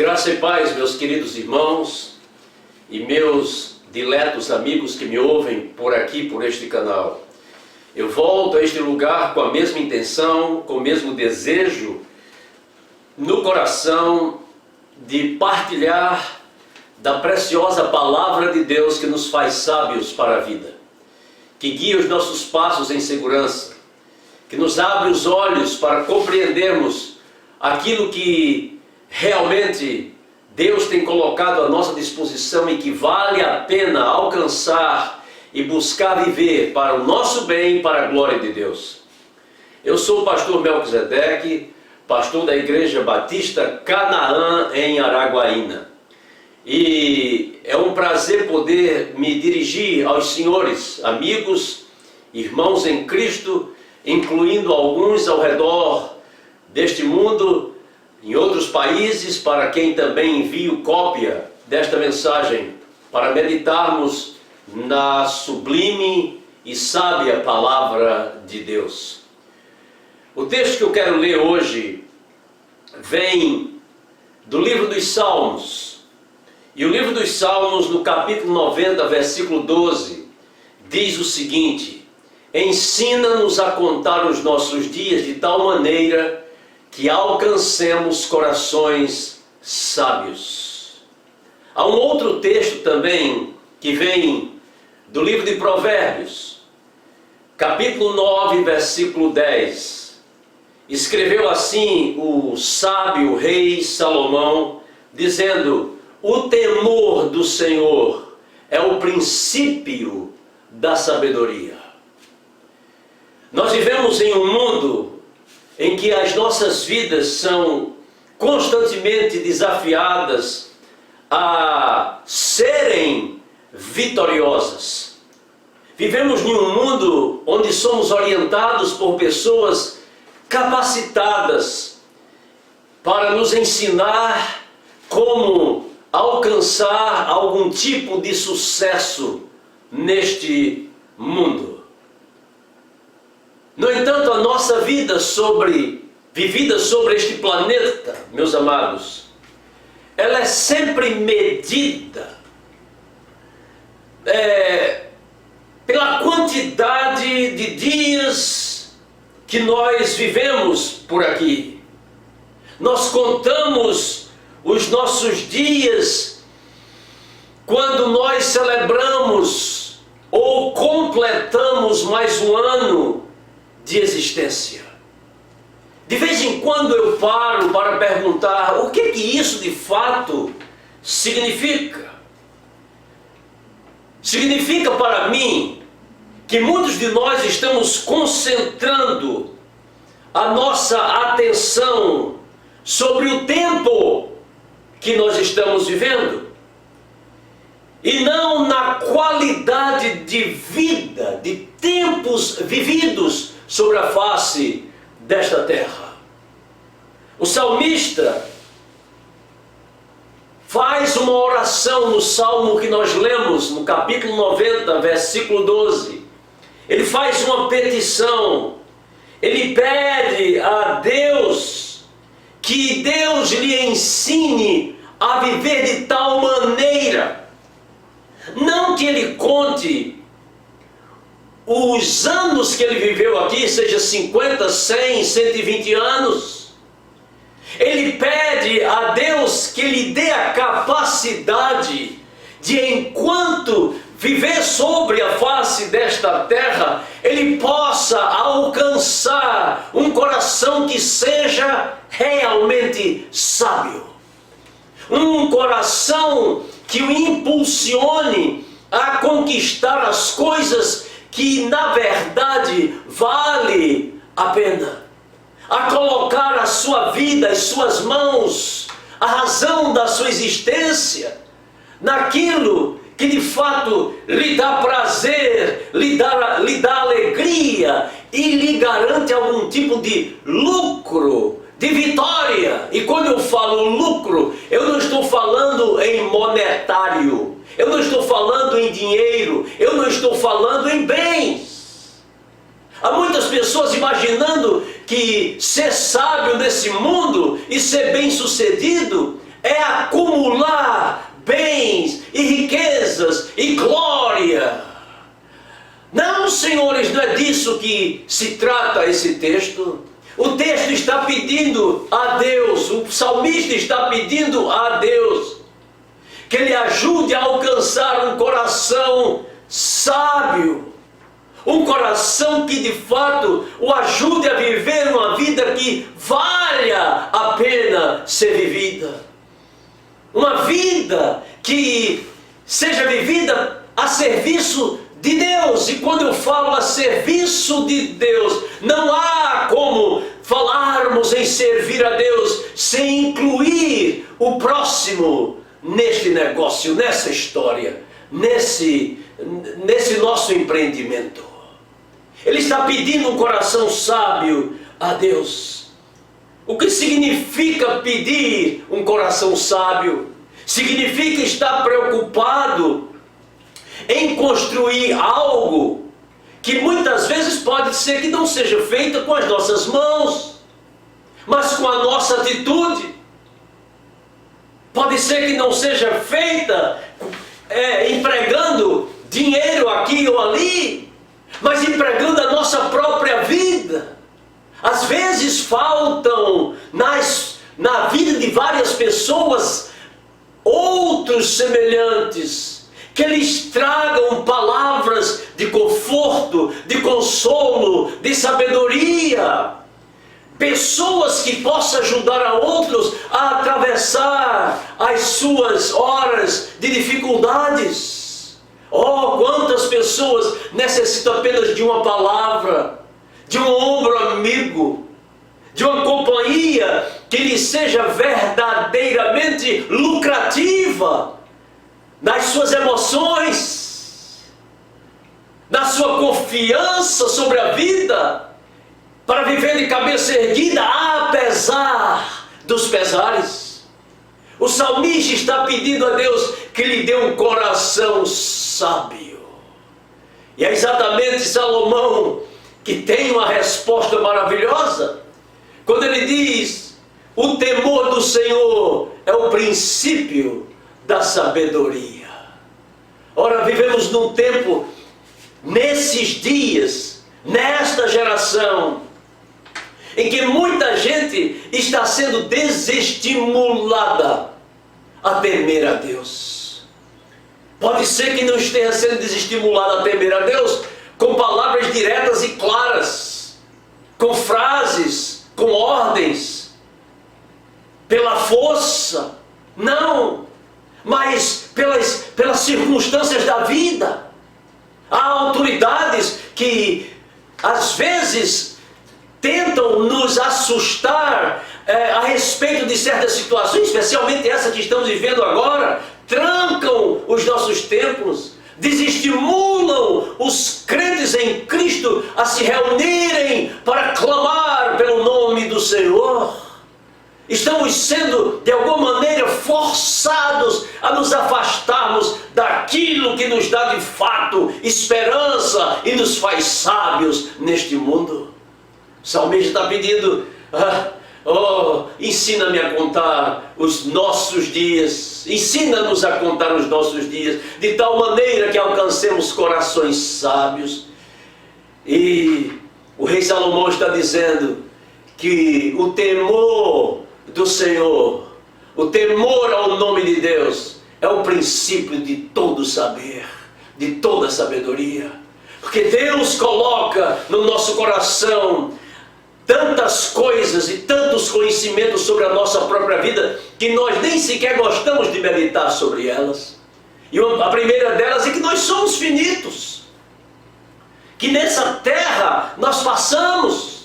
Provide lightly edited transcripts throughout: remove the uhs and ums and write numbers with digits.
Graça e paz, meus queridos irmãos e meus diletos amigos que me ouvem por aqui, por este canal. Eu volto a este lugar com a mesma intenção, com o mesmo desejo no coração de partilhar da preciosa palavra de Deus que nos faz sábios para a vida, que guia os nossos passos em segurança, que nos abre os olhos para compreendermos aquilo que realmente Deus tem colocado à nossa disposição e que vale a pena alcançar e buscar viver para o nosso bem e para a glória de Deus. Eu sou o pastor Melquisedeque, pastor da Igreja Batista Canaã em Araguaína. E é um prazer poder me dirigir aos senhores, amigos, irmãos em Cristo, incluindo alguns ao redor deste mundo, em outros países, para quem também envio cópia desta mensagem, para meditarmos na sublime e sábia palavra de Deus. O texto que eu quero ler hoje vem do livro dos Salmos. E o livro dos Salmos, no capítulo 90, versículo 12, diz o seguinte: ensina-nos a contar os nossos dias de tal maneira que alcancemos corações sábios. Há um outro texto também que vem do livro de Provérbios, capítulo 9, versículo 10. Escreveu assim o sábio rei Salomão, dizendo: o temor do Senhor é o princípio da sabedoria. Nós vivemos em um mundo em que as nossas vidas são constantemente desafiadas a serem vitoriosas. Vivemos em um mundo onde somos orientados por pessoas capacitadas para nos ensinar como alcançar algum tipo de sucesso neste mundo. No entanto, a nossa vida vivida sobre este planeta, meus amados, ela é sempre medida pela quantidade de dias que nós vivemos por aqui. Nós contamos os nossos dias quando nós celebramos ou completamos mais um ano de existência. De vez em quando eu paro para perguntar o que isso de fato significa. Significa para mim que muitos de nós estamos concentrando a nossa atenção sobre o tempo que nós estamos vivendo e não na qualidade de vida, de tempos vividos sobre a face desta terra. O salmista faz uma oração no salmo que nós lemos, no capítulo 90, versículo 12. Ele faz uma petição, ele pede a Deus que Deus lhe ensine a viver de tal maneira, não que ele conte os anos que ele viveu aqui, seja 50, 100, 120 anos. Ele pede a Deus que lhe dê a capacidade de, enquanto viver sobre a face desta terra, ele possa alcançar um coração que seja realmente sábio. Um coração que o impulsione a conquistar as coisas que na verdade vale a pena, a colocar a sua vida, as suas mãos, a razão da sua existência naquilo que de fato lhe dá prazer, lhe dá alegria e lhe garante algum tipo de lucro, de vitória. E quando eu falo lucro, eu não estou falando em monetário, eu não estou falando em dinheiro, eu não estou falando em bens. Há muitas pessoas imaginando que ser sábio nesse mundo e ser bem-sucedido é acumular bens e riquezas e glória. Não, senhores, não é disso que se trata esse texto. O texto está pedindo a Deus, o salmista está pedindo a Deus que Ele ajude a alcançar um coração sábio, um coração que de fato o ajude a viver uma vida que valha a pena ser vivida. Uma vida que seja vivida a serviço de Deus. E quando eu falo a serviço de Deus, não há como falarmos em servir a Deus sem incluir o próximo neste negócio, nessa história, nesse nosso empreendimento. Ele está pedindo um coração sábio a Deus. O que significa pedir um coração sábio? Significa estar preocupado em construir algo que muitas vezes pode ser que não seja feito com as nossas mãos, mas com a nossa atitude. Pode ser que não seja feita empregando dinheiro aqui ou ali, mas empregando a nossa própria vida. Às vezes faltam na vida de várias pessoas outros semelhantes, que eles tragam palavras de conforto, de consolo, de sabedoria. Pessoas que possam ajudar a outros a atravessar as suas horas de dificuldades. Oh, quantas pessoas necessitam apenas de uma palavra, de um ombro amigo, de uma companhia que lhe seja verdadeiramente lucrativa nas suas emoções, na sua confiança sobre a vida, para viver de cabeça erguida, apesar dos pesares. O salmista está pedindo a Deus que lhe dê um coração sábio. E é exatamente Salomão que tem uma resposta maravilhosa, quando ele diz: o temor do Senhor é o princípio da sabedoria. Ora, vivemos num tempo, nesses dias, nesta geração, em que muita gente está sendo desestimulada a temer a Deus. Pode ser que não esteja sendo desestimulada a temer a Deus com palavras diretas e claras, com frases, com ordens, pela força, não, mas pelas circunstâncias da vida. Há autoridades que às vezes tentam nos assustar a respeito de certas situações, especialmente essa que estamos vivendo agora, trancam os nossos templos, desestimulam os crentes em Cristo a se reunirem para clamar pelo nome do Senhor. Estamos sendo, de alguma maneira, forçados a nos afastarmos daquilo que nos dá de fato esperança e nos faz sábios neste mundo. O salmista está pedindo: ensina-me a contar os nossos dias, ensina-nos a contar os nossos dias, de tal maneira que alcancemos corações sábios. E o rei Salomão está dizendo que o temor do Senhor, o temor ao nome de Deus, é o princípio de todo saber, de toda sabedoria. Porque Deus coloca no nosso coração tantas coisas e tantos conhecimentos sobre a nossa própria vida, que nós nem sequer gostamos de meditar sobre elas. E a primeira delas é que nós somos finitos, que nessa terra nós passamos,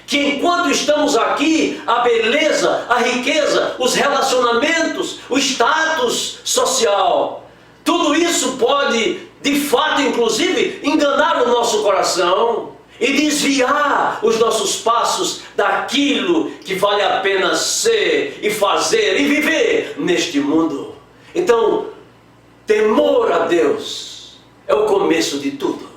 que enquanto estamos aqui, a beleza, a riqueza, os relacionamentos, o status social, tudo isso pode, de fato, inclusive, enganar o nosso coração e desviar os nossos passos daquilo que vale a pena ser e fazer e viver neste mundo. Então, temor a Deus é o começo de tudo,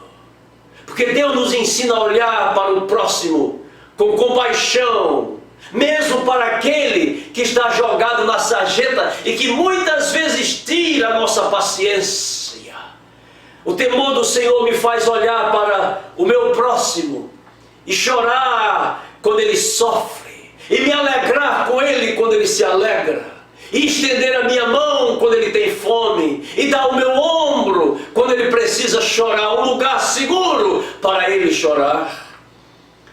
porque Deus nos ensina a olhar para o próximo com compaixão, mesmo para aquele que está jogado na sarjeta e que muitas vezes tira a nossa paciência. O temor do Senhor me faz olhar para o meu próximo e chorar quando ele sofre, e me alegrar com ele quando ele se alegra, e estender a minha mão quando ele tem fome, e dar o meu ombro quando ele precisa chorar, um lugar seguro para ele chorar.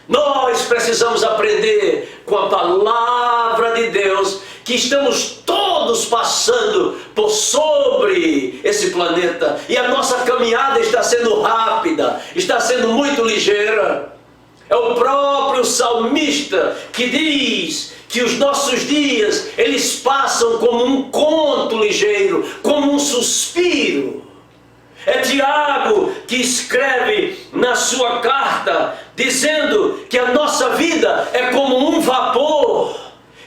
Nós precisamos aprender com a palavra de Deus que estamos todos passando por sobre esse planeta, e a nossa caminhada está sendo rápida, está sendo muito ligeira. É o próprio salmista que diz que os nossos dias, eles passam como um conto ligeiro, como um suspiro. É Tiago que escreve na sua carta, dizendo que a nossa vida é como um vapor,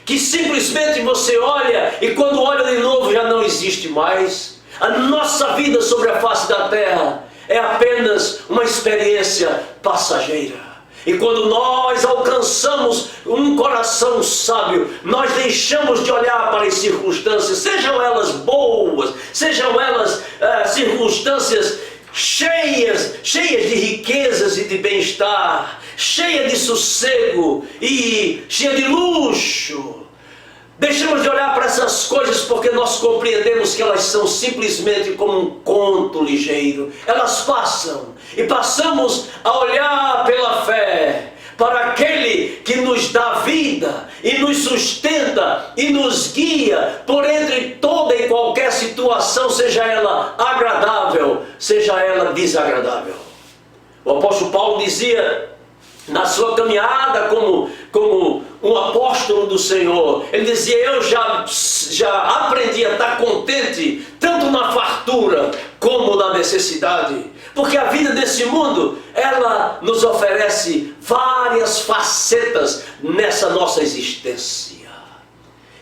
que simplesmente você olha e quando olha de novo já não existe mais. A nossa vida sobre a face da terra é apenas uma experiência passageira. E quando nós alcançamos um coração sábio, nós deixamos de olhar para as circunstâncias, sejam elas boas, sejam elas circunstâncias cheias de riquezas e de bem-estar, cheias de sossego e cheias de luxo. Deixamos de olhar para essas coisas porque nós compreendemos que elas são simplesmente como um conto ligeiro. Elas passam e passamos a olhar pela fé para aquele que nos dá vida e nos sustenta e nos guia por entre toda e qualquer situação, seja ela agradável, seja ela desagradável. O apóstolo Paulo dizia na sua caminhada como um apóstolo do Senhor, ele dizia: eu já aprendi a estar contente tanto na fartura como na necessidade, porque a vida desse mundo, ela nos oferece várias facetas nessa nossa existência,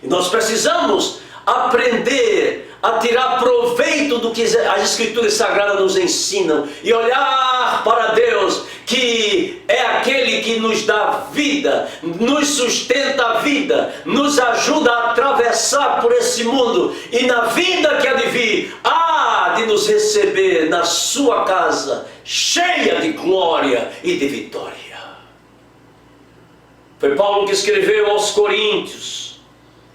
e nós precisamos aprender a tirar proveito do que as Escrituras Sagradas nos ensinam e olhar para Deus, que é aquele que nos dá vida, nos sustenta a vida, nos ajuda a atravessar por esse mundo, e na vida que há de vir, há de nos receber na sua casa, cheia de glória e de vitória. Foi Paulo que escreveu aos Coríntios,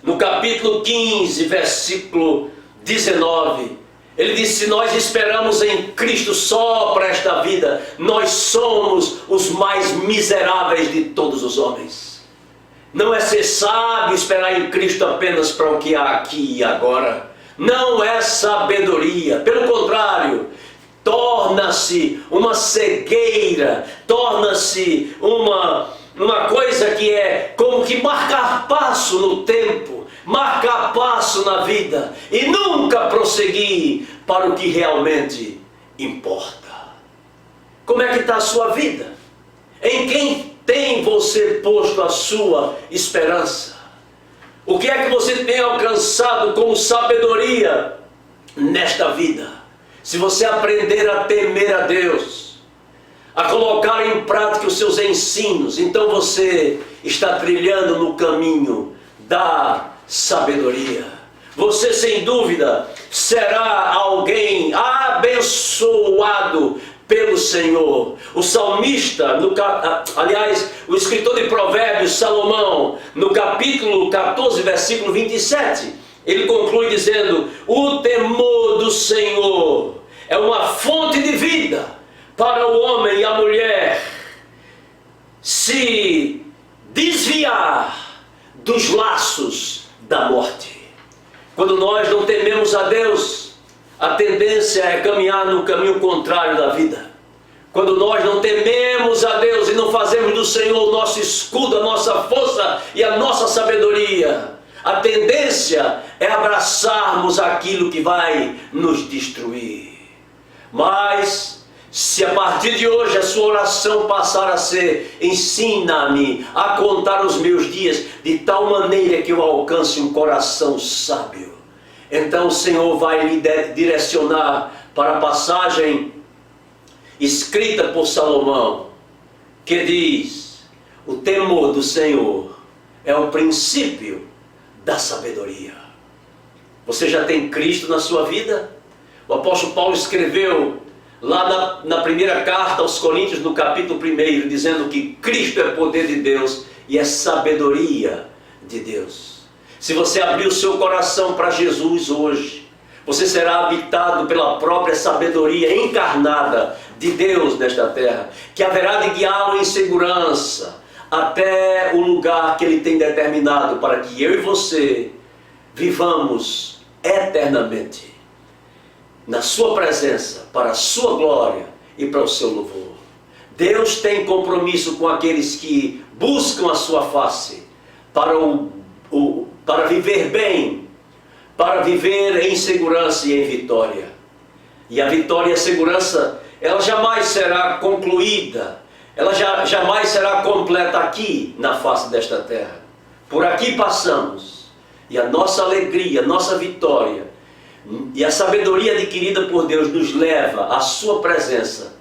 no capítulo 15, versículo 19, ele disse: se nós esperamos em Cristo só para esta vida, nós somos os mais miseráveis de todos os homens. Não é ser sábio esperar em Cristo apenas para o que há aqui e agora. Não é sabedoria, pelo contrário, torna-se uma cegueira, torna-se uma coisa que é como que marcar passo no tempo, marcar passo na vida e nunca prosseguir para o que realmente importa. Como é que está a sua vida? Em quem tem você posto a sua esperança? O que é que você tem alcançado como sabedoria nesta vida? Se você aprender a temer a Deus, a colocar em prática os seus ensinos, então você está trilhando no caminho da sabedoria. Você sem dúvida será alguém abençoado pelo Senhor. O salmista, o escritor de Provérbios, Salomão, no capítulo 14, versículo 27, ele conclui dizendo: o temor do Senhor é uma fonte de vida para o homem e a mulher se desviar dos laços da morte. Quando nós não tememos a Deus, a tendência é caminhar no caminho contrário da vida. Quando nós não tememos a Deus e não fazemos do Senhor o nosso escudo, a nossa força e a nossa sabedoria, a tendência é abraçarmos aquilo que vai nos destruir. Mas se a partir de hoje a sua oração passar a ser: ensina-me a contar os meus dias de tal maneira que eu alcance um coração sábio, então o Senhor vai lhe direcionar para a passagem escrita por Salomão, que diz: o temor do Senhor é o princípio da sabedoria. Você já tem Cristo na sua vida? O apóstolo Paulo escreveu lá na primeira carta aos Coríntios, no capítulo 1, dizendo que Cristo é poder de Deus e é sabedoria de Deus. Se você abrir o seu coração para Jesus hoje, você será habitado pela própria sabedoria encarnada de Deus nesta terra, que haverá de guiá-lo em segurança até o lugar que Ele tem determinado para que eu e você vivamos eternamente na sua presença, para a sua glória e para o seu louvor. Deus tem compromisso com aqueles que buscam a sua face para viver bem, para viver em segurança e em vitória. E a vitória e a segurança, ela jamais será concluída, ela jamais será completa aqui na face desta terra. Por aqui passamos, e a nossa alegria, a nossa vitória e a sabedoria adquirida por Deus nos leva à sua presença,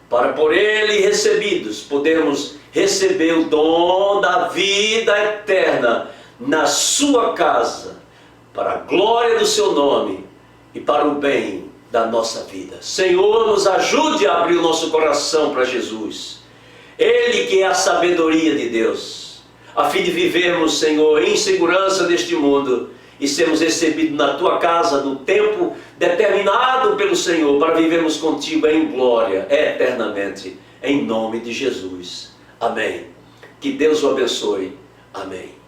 para por Ele recebidos podermos receber o dom da vida eterna na sua casa, para a glória do seu nome e para o bem da nossa vida. Senhor, nos ajude a abrir o nosso coração para Jesus, Ele que é a sabedoria de Deus, a fim de vivermos, Senhor, em segurança neste mundo e sermos recebidos na tua casa no tempo determinado pelo Senhor para vivermos contigo em glória eternamente, em nome de Jesus. Amém. Que Deus o abençoe. Amém.